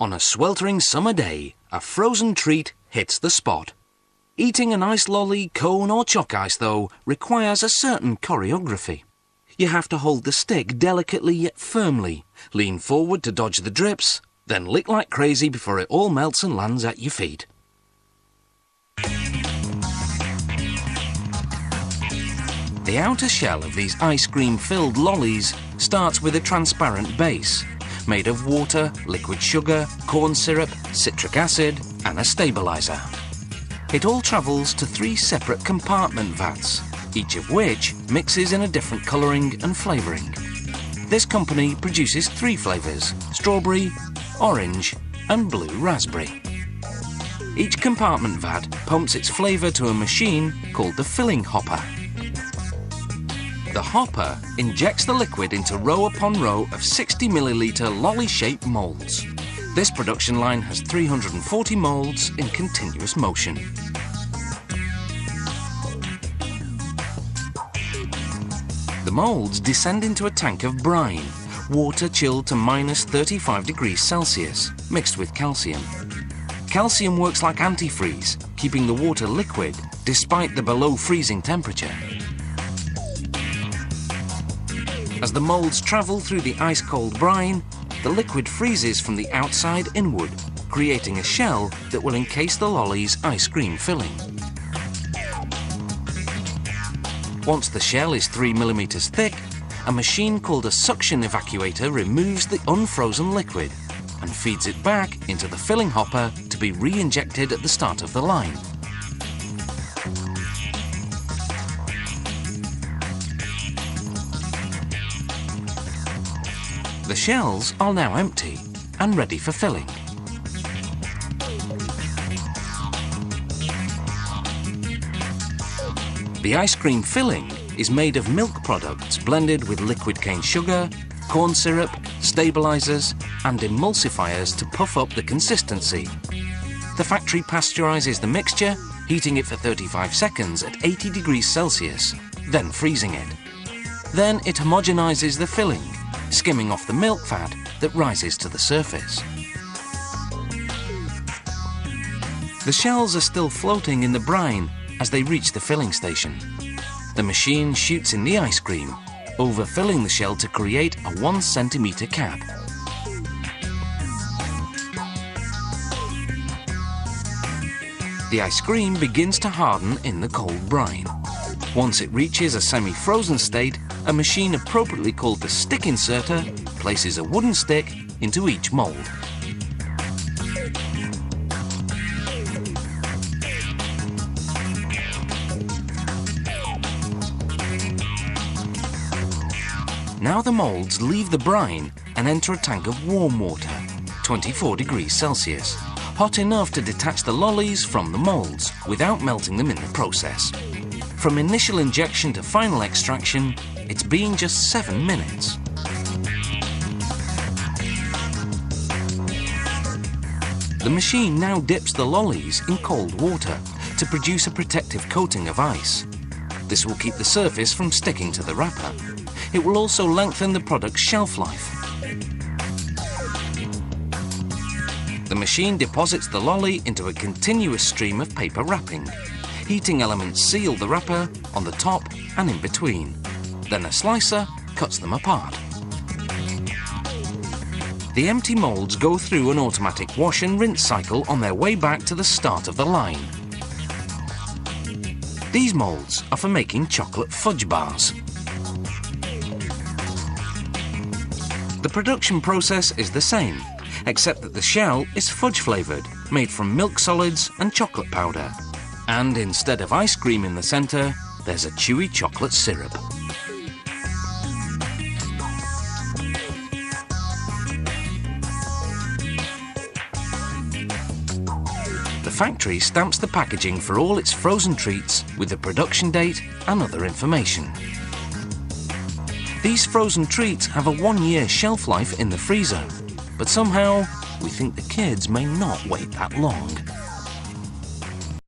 On a sweltering summer day, a frozen treat hits the spot. Eating an ice lolly, cone or chalk ice, though, requires a certain choreography. You have to hold the stick delicately yet firmly, lean forward to dodge the drips, then lick like crazy before it all melts and lands at your feet. The outer shell of these ice cream-filled lollies starts with a transparent base, made of water, liquid sugar, corn syrup, citric acid and a stabilizer. It all travels to 3 separate compartment vats, each of which mixes in a different colouring and flavouring. This company produces 3 flavours: strawberry, orange and blue raspberry. Each compartment vat pumps its flavour to a machine called the filling hopper. The hopper injects the liquid into row upon row of 60 millilitre lolly-shaped moulds. This production line has 340 moulds in continuous motion. The moulds descend into a tank of brine, water chilled to -35 degrees Celsius, mixed with calcium. Calcium works like antifreeze, keeping the water liquid despite the below freezing temperature. As the moulds travel through the ice-cold brine, the liquid freezes from the outside inward, creating a shell that will encase the lolly's ice cream filling. Once the shell is 3 millimeters thick, a machine called a suction evacuator removes the unfrozen liquid and feeds it back into the filling hopper to be re-injected at the start of the line. The shells are now empty and ready for filling. The ice cream filling is made of milk products blended with liquid cane sugar, corn syrup, stabilizers and emulsifiers to puff up the consistency. The factory pasteurizes the mixture, heating it for 35 seconds at 80 degrees Celsius, then freezing it. Then it homogenizes the filling, skimming off the milk fat that rises to the surface. The shells are still floating in the brine as they reach the filling station. The machine shoots in the ice cream, overfilling the shell to create a 1 centimeter cap. The ice cream begins to harden in the cold brine. Once it reaches a semi-frozen state, a machine appropriately called the stick inserter places a wooden stick into each mould. Now the moulds leave the brine and enter a tank of warm water, 24 degrees Celsius, hot enough to detach the lollies from the moulds without melting them in the process. From initial injection to final extraction, it's been just 7 minutes. The machine now dips the lollies in cold water to produce a protective coating of ice. This will keep the surface from sticking to the wrapper. It will also lengthen the product's shelf life. The machine deposits the lolly into a continuous stream of paper wrapping. Heating elements seal the wrapper on the top and in between. Then a slicer cuts them apart. The empty moulds go through an automatic wash and rinse cycle on their way back to the start of the line. These moulds are for making chocolate fudge bars. The production process is the same, except that the shell is fudge flavoured, made from milk solids and chocolate powder. And instead of ice cream in the centre, there's a chewy chocolate syrup. The factory stamps the packaging for all its frozen treats with the production date and other information. These frozen treats have a 1-year shelf life in the freezer, but somehow we think the kids may not wait that long.